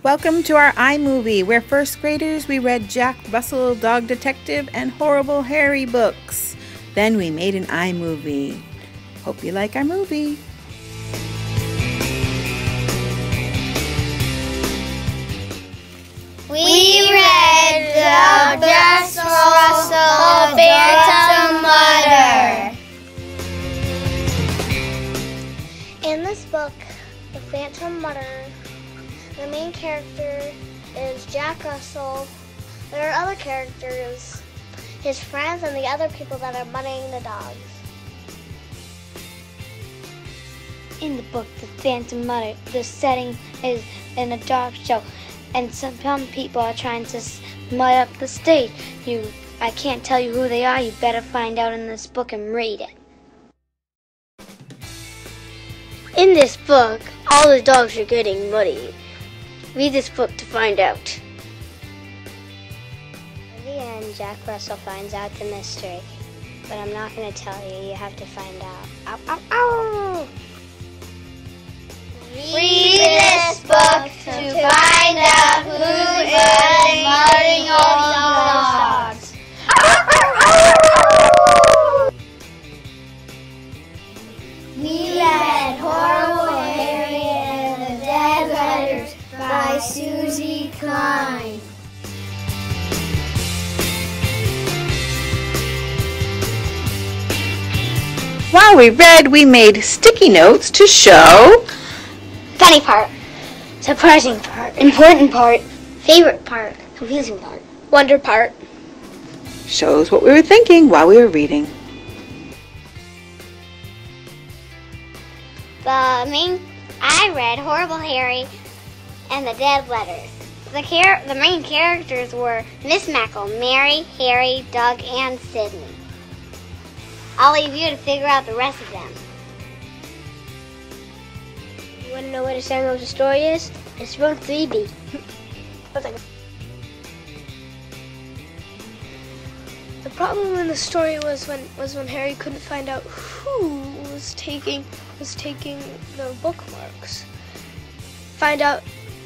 Welcome to our iMovie, where first graders we read Jack Russell, Dog Detective, and Horrible Harry books. Then we made an iMovie. Hope you like our movie. We read the Jack Russell Phantom Murder. In this book, The Phantom Murder, the main character is Jack Russell. There are other characters, his friends, and the other people that are murdering the dogs. In the book, The Phantom Murder, the setting is in a dog show, and some people are trying to mud up the stage. I can't tell you who they are. You better find out in this book and read it. In this book, all the dogs are getting muddy. Read this book to find out. In the end, Jack Russell finds out the mystery, but I'm not going to tell you. You have to find out. Ow, ow, ow! Read this book to find out who is murdering all the dogs. We read Horrible Harry and the Dead Letters by Susie Klein. While we read, we made sticky notes to show Funny part, surprising part, important part, favorite part, confusing part, wonder part. shows what we were thinking while we were reading. I read Horrible Harry and the Dead Letters. The main characters were Miss Mackle, Mary, Harry, Doug, and Sydney. I'll leave you to figure out the rest of them. You want to know what the setting of the story is? It's room 3B. The problem in the story was when Harry couldn't find out who was taking the bookmarks.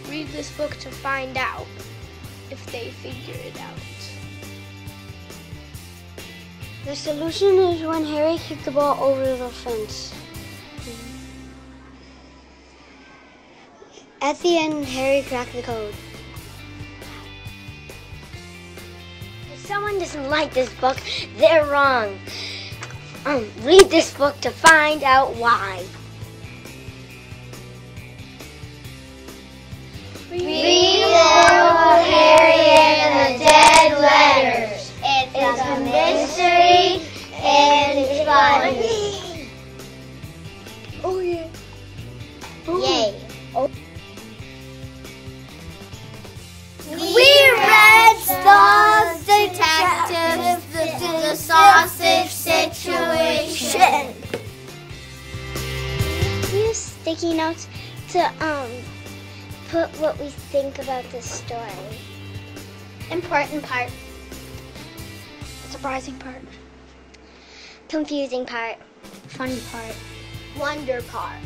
Read this book to find out if they figure it out. The solution is when Harry kicked the ball over the fence. At the end, Harry cracked the code. If someone doesn't like this book, they're wrong. Read this book to find out why. Read Horrible Harry and the Dead Letters. It's a mystery and it's funny. Oh yeah. Yay. We read Dog Detective, the Sausage Situation. Use sticky notes to put what we think about this story. Important part. Surprising part. Confusing part. Funny part. Wonder part.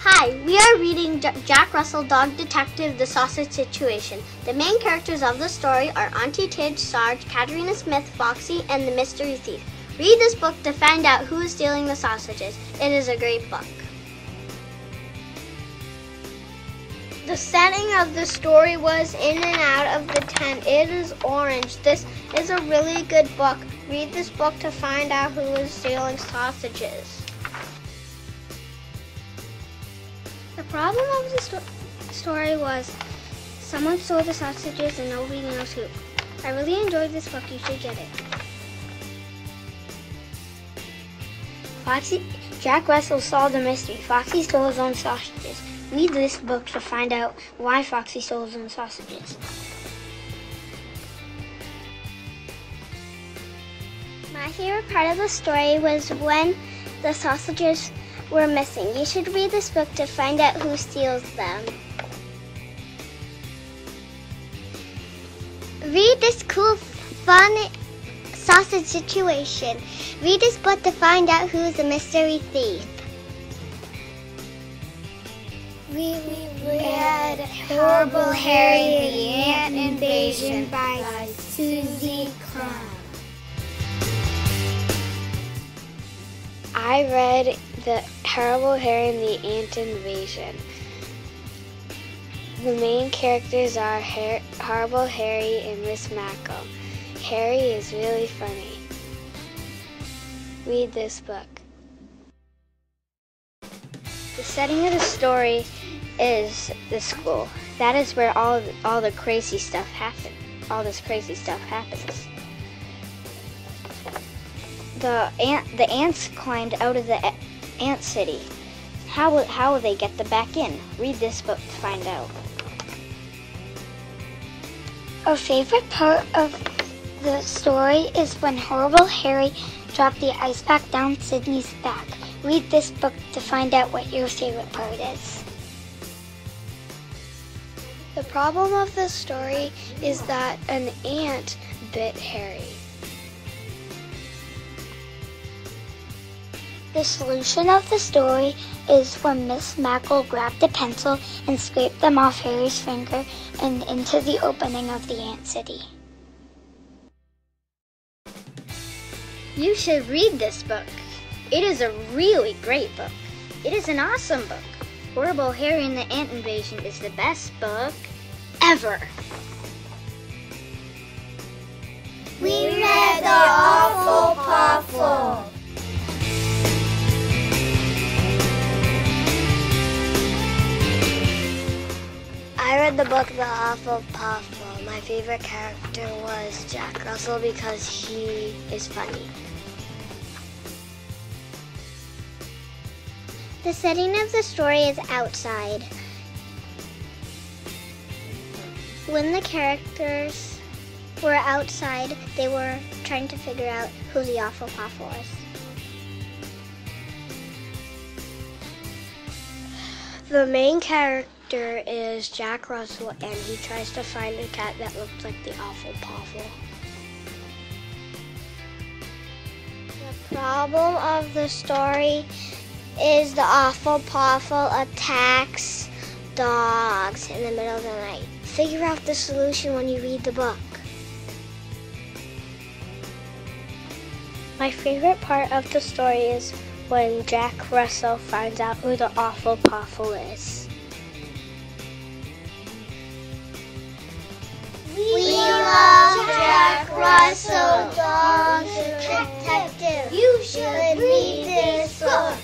Hi, we are reading Jack Russell, Dog Detective, The Sausage Situation. The main characters of the story are Auntie Tidge, Sarge, Katerina Smith, Foxy, and the Mystery Thief. Read this book to find out who is stealing the sausages. It is a great book. The setting of the story was in and out of the tent. It is orange. This is a really good book. Read this book to find out who is stealing sausages. The problem of the story was someone stole the sausages and nobody knows who. I really enjoyed this book. You should get it. Jack Russell solved the mystery. Foxy stole his own sausages. Read this book to find out why Foxy stole his own sausages. My favorite part of the story was when the sausages were missing. You should read this book to find out who steals them. Read this cool, fun sausage situation. Read this book to find out who is the mystery thief. We read Horrible Harry the Ant Invasion by Susie Clown. I read the Horrible Harry and the Ant Invasion. The main characters are Horrible Harry and Miss Mackle. Harry is really funny. Read this book. The setting of the story is the school. That is where all the crazy stuff happens. All this crazy stuff happens. The ants climbed out of the ant city. How will they get them back in? Read this book to find out. Our favorite part of the story is when Horrible Harry dropped the ice pack down Sydney's back. Read this book to find out what your favorite part is. The problem of this story is that an ant bit Harry. The solution of the story is when Miss Mackle grabbed a pencil and scraped them off Harry's finger and into the opening of the ant city. You should read this book. It is a really great book. It is an awesome book. Horrible Harry and the Ant Invasion is the best book ever. We read the Awful Waffle. I read the book The Awful Waffle. My favorite character was Jack Russell because he is funny. The setting of the story is outside. When the characters were outside, they were trying to figure out who the Awful Waffle was. The main character is Jack Russell, and he tries to find a cat that looks like the Awful Waffle. The problem of the story is the Awful Waffle attacks dogs in the middle of the night. Figure out the solution when you read the book. My favorite part of the story is when Jack Russell finds out who the Awful Waffle is. We love Jack Russell, Dog Detective. You should read this book.